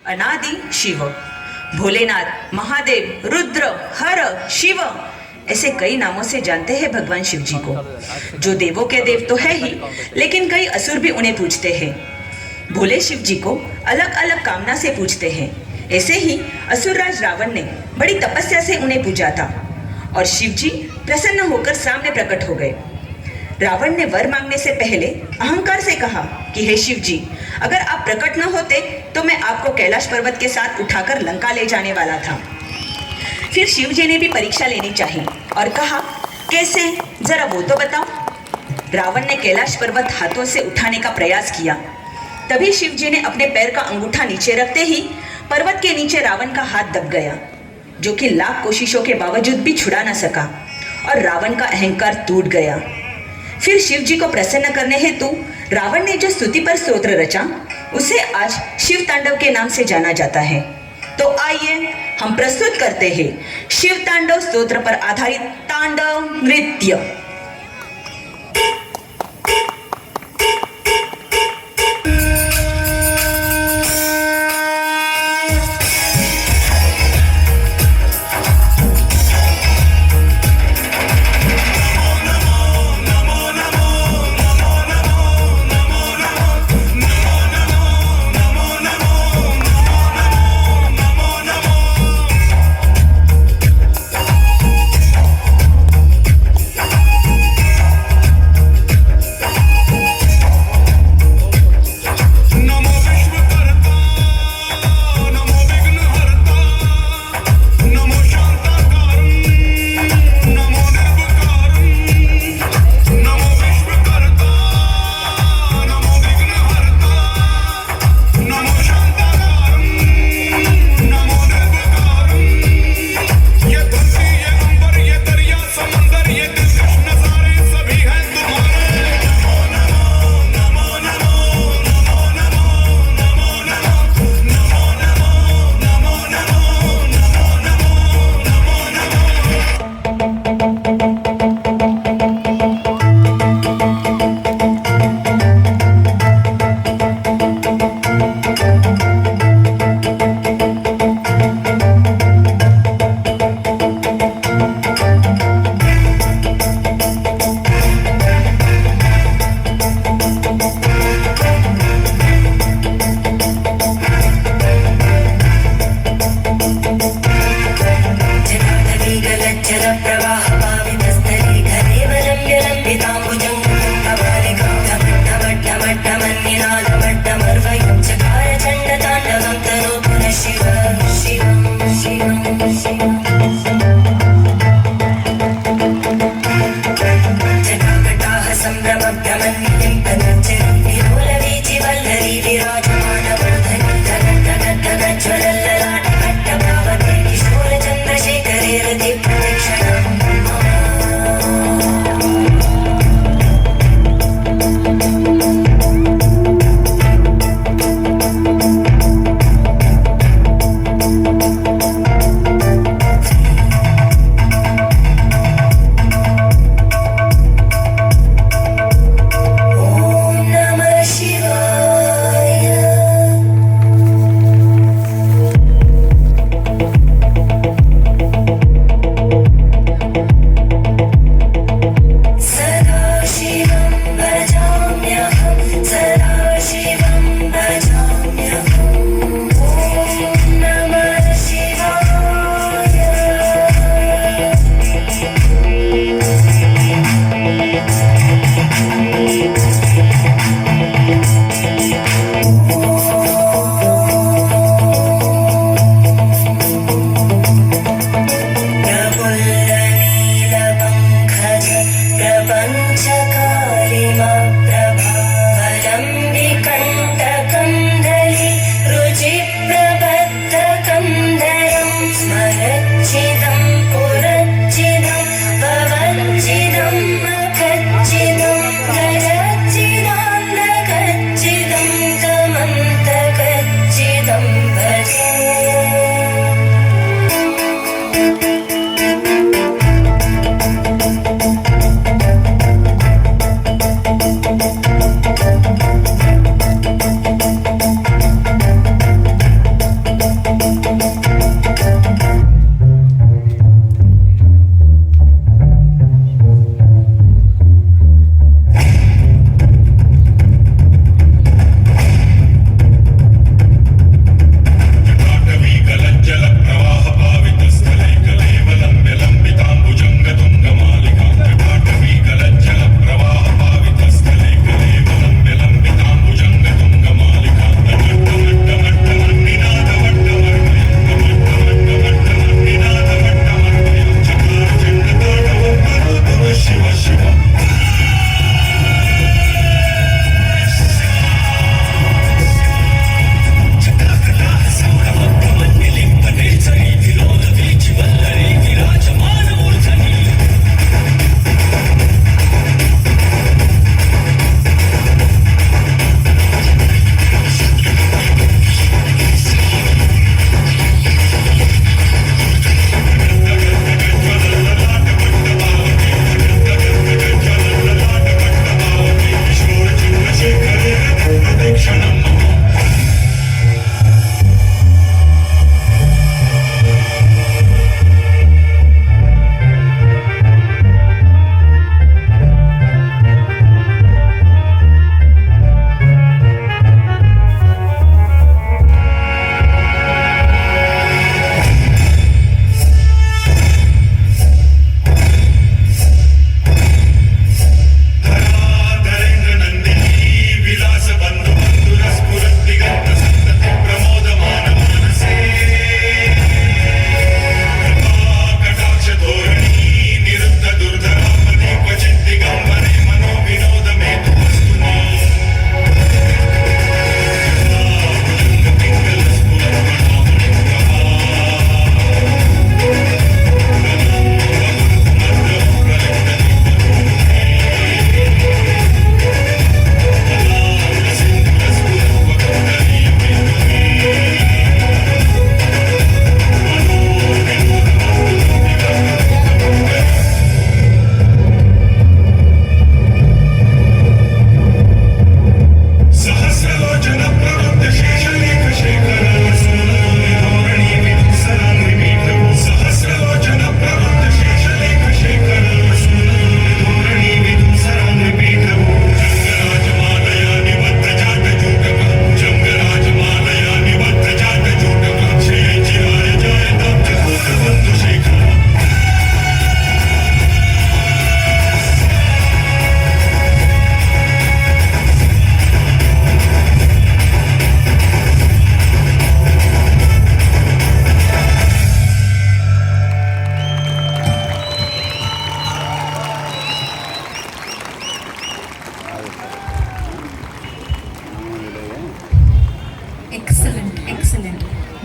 अनादि शिव। भोलेनाथ, महादेव, रुद्र, हर, शिव ऐसे कई नामों से जानते हैं भगवान शिव जी को, जो देवों के देव तो है ही, लेकिन कई असुर भी उन्हें पूजते हैं। भोले शिव जी को अलग अलग कामना से पूजते हैं। ऐसे ही असुरराज रावण ने बड़ी तपस्या से उन्हें पूजा था और शिव जी प्रसन्न होकर सामने प्रकट हो गए। रावण ने वर मांगने से पहले अहंकार से कहा कि हे शिव जी, अगर आप प्रकट न होते तो मैं आपको कैलाश पर्वत के साथ उठाकर लंका ले जाने वाला था। फिर शिव जी ने भी परीक्षा लेनी चाहिए और कहा, कैसे, जरा वो तो बताओ। रावण ने कैलाश पर्वत हाथों से उठाने का प्रयास किया। तभी शिव जी ने अपने पैर का अंगूठा नीचे रखते ही पर्वत के नीचे रावण का हाथ दब गया, जो कि लाख कोशिशों के बावजूद भी छुड़ा न सका और रावण का अहंकार टूट गया। फिर शिव जी को प्रसन्न करने हेतु रावण ने जो स्तुति पर स्तोत्र रचा, उसे आज शिव तांडव के नाम से जाना जाता है। तो आइए हम प्रस्तुत करते हैं शिव तांडव स्तोत्र पर आधारित तांडव नृत्य।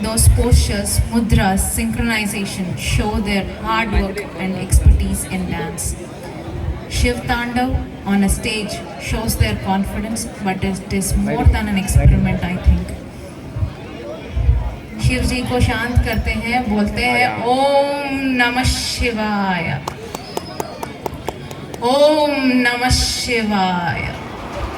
those postures, mudras, synchronization show their hard work and expertise in dance. Shiv Tandav on a stage shows their confidence, but it is more than an experiment, I think. Shiv जी को शांत करते हैं, बोलते हैं ओम नमः शिवाय, ओम नमः शिवाय।